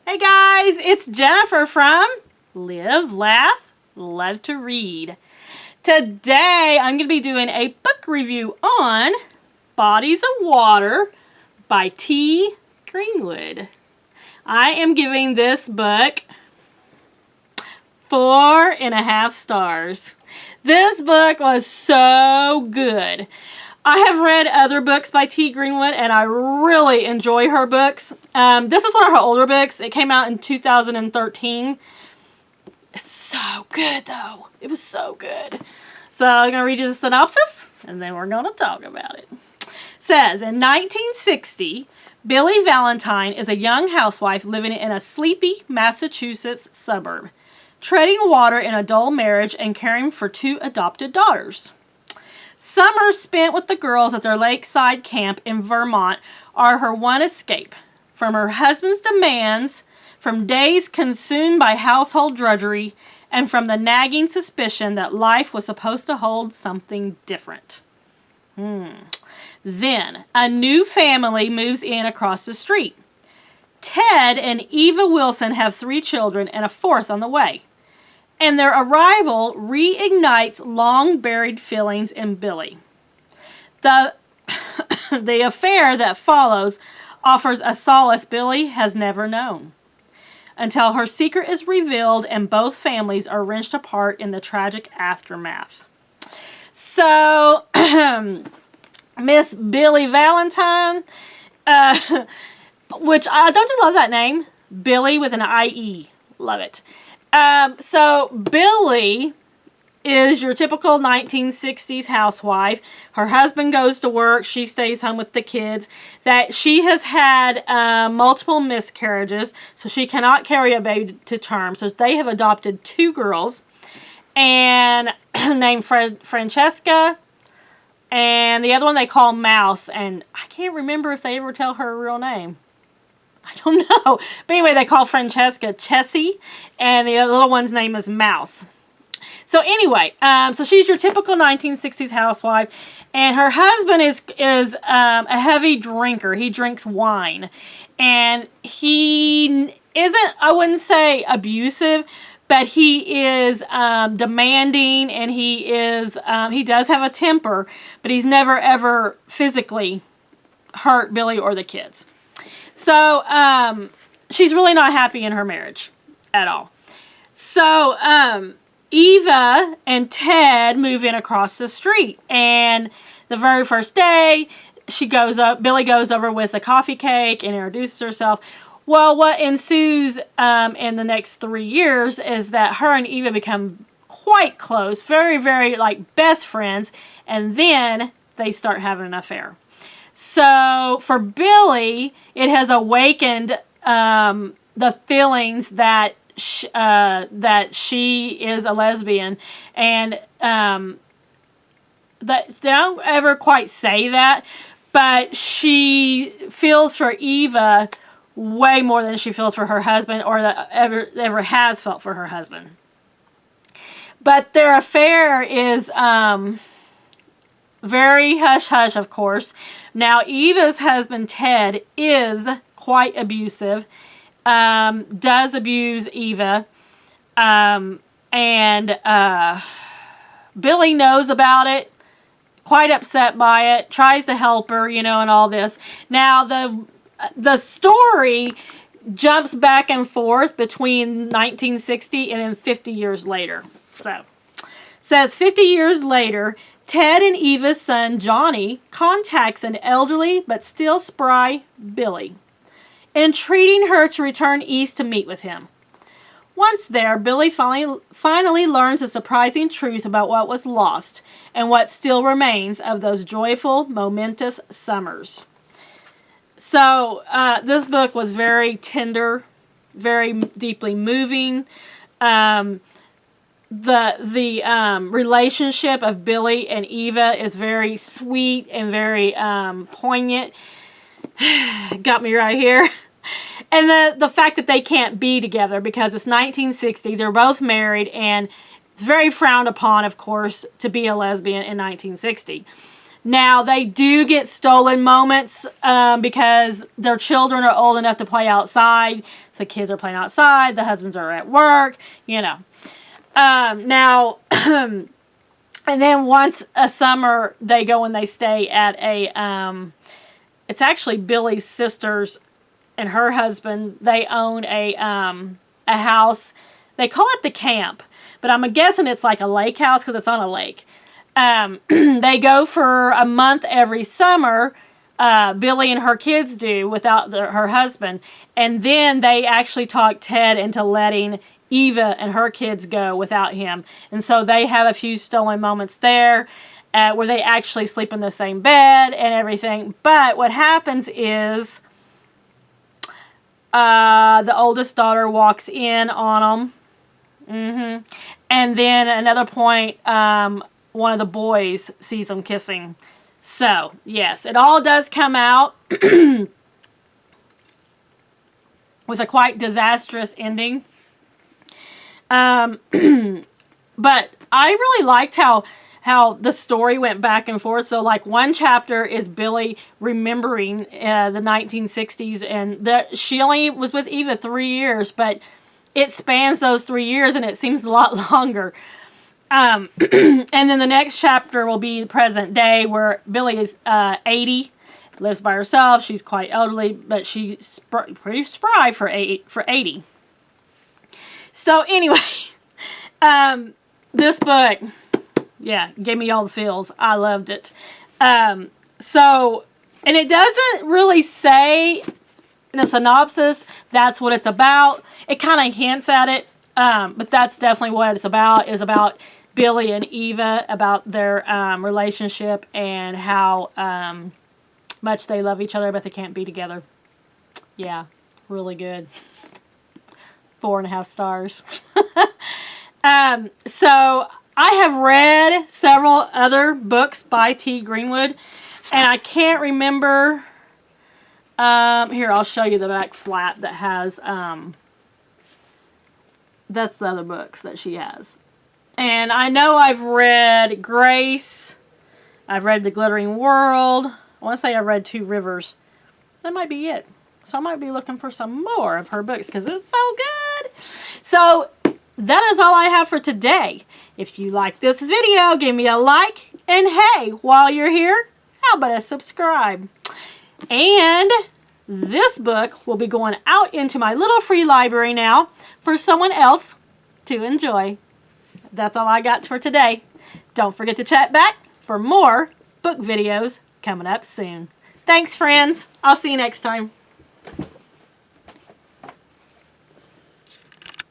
Hey guys, it's Jennifer from Live, Laugh, Love to Read. Today I'm going to be doing a book review on Bodies of Water by T. Greenwood. I am giving this book 4.5 stars. This book was so good. I have read other books by T. Greenwood, and I really enjoy her books. This is one of her older books. It came out in 2013. It's so good, though. It was so good. So I'm going to read you the synopsis, and then we're going to talk about it. It says, in 1960, Billie Valentine is a young housewife living in a sleepy Massachusetts suburb, treading water in a dull marriage and caring for 2 adopted daughters. Summers spent with the girls at their lakeside camp in Vermont are her one escape from her husband's demands, from days consumed by household drudgery, and from the nagging suspicion that life was supposed to hold something different. Then, a new family moves in across the street. Ted and Eva Wilson have 3 children and a 4th on the way. And their arrival reignites long-buried feelings in Billie. The affair that follows offers a solace Billie has never known, until her secret is revealed and both families are wrenched apart in the tragic aftermath. So, Miss Billie Valentine, which don't you love that name? Billie with an I-E. Love it. So Billie is your typical 1960s housewife. Her husband goes to work. She stays home with the kids. That she has had multiple miscarriages, so she cannot carry a baby to term. So they have adopted 2 girls, and named Francesca, and the other one they call Mouse. And I can't remember if they ever tell her real name. I don't know. But anyway, they call Francesca Chessie, and the little one's name is Mouse. So anyway, so she's your typical 1960s housewife, and her husband is a heavy drinker. He drinks wine, and he isn't, I wouldn't say abusive, but he is demanding, and he does have a temper, but he's never ever physically hurt Billie or the kids. So, she's really not happy in her marriage at all. So, Eva and Ted move in across the street. And the very first day, Billie goes over with a coffee cake and introduces herself. Well, what ensues in the next 3 years is that her and Eva become quite close, very, very, like, best friends. And then they start having an affair. So for Billie, it has awakened the feelings that she is a lesbian, and that they don't ever quite say that, but she feels for Eva way more than she feels for her husband, or that ever has felt for her husband. But their affair is very hush-hush, of course. Now, Eva's husband, Ted, is quite abusive, does abuse Eva, and Billie knows about it, quite upset by it, tries to help her, and all this. Now, the story jumps back and forth between 1960 and then 50 years later. So, it says 50 years later, Ted and Eva's son, Johnny, contacts an elderly but still spry Billie, entreating her to return east to meet with him. Once there, Billie finally learns the surprising truth about what was lost and what still remains of those joyful, momentous summers. So, this book was very tender, very deeply moving. The relationship of Billie and Eva is very sweet and very poignant. Got me right here. And the fact that they can't be together because it's 1960, they're both married, and it's very frowned upon, of course, to be a lesbian in 1960. Now, they do get stolen moments because their children are old enough to play outside. So kids are playing outside. The husbands are at work, you know. Now, and then once a summer, they go and they stay at a, it's actually Billy's sister's and her husband. They own a house. They call it the camp, but I'm guessing it's like a lake house because it's on a lake. They go for a month every summer. Billy and her kids do without her husband. And then they actually talk Ted into letting Eva and her kids go without him. And so they have a few stolen moments there where they actually sleep in the same bed and everything. But what happens is the oldest daughter walks in on them. And then at another point, one of the boys sees them kissing. So, yes, it all does come out with a quite disastrous ending. But I really liked how the story went back and forth. So, like, one chapter is Billy remembering the 1960s, and she only was with Eva 3 years, but it spans those 3 years, and it seems a lot longer. And then the next chapter will be the present day, where Billy is 80, lives by herself. She's quite elderly, but she's pretty spry for 80. So anyway, this book, yeah, gave me all the feels. I loved it. And it doesn't really say in a synopsis that's what it's about. It kind of hints at it, but that's definitely what it's about. Is about Billy and Eva, about their relationship and how much they love each other, but they can't be together. Yeah, really good. 4.5 stars. So I have read several other books by T. Greenwood, and I can't remember. Here, I'll show you the back flap that has. That's the other books that she has. And I know I've read Grace. I've read The Glittering World. I want to say I read Two Rivers. That might be it. So I might be looking for some more of her books because it's so good. So that is all I have for today. If you like this video, give me a like. And hey, while you're here, how about a subscribe? And this book will be going out into my little free library now for someone else to enjoy. That's all I got for today. Don't forget to chat back for more book videos coming up soon. Thanks, friends. I'll see you next time.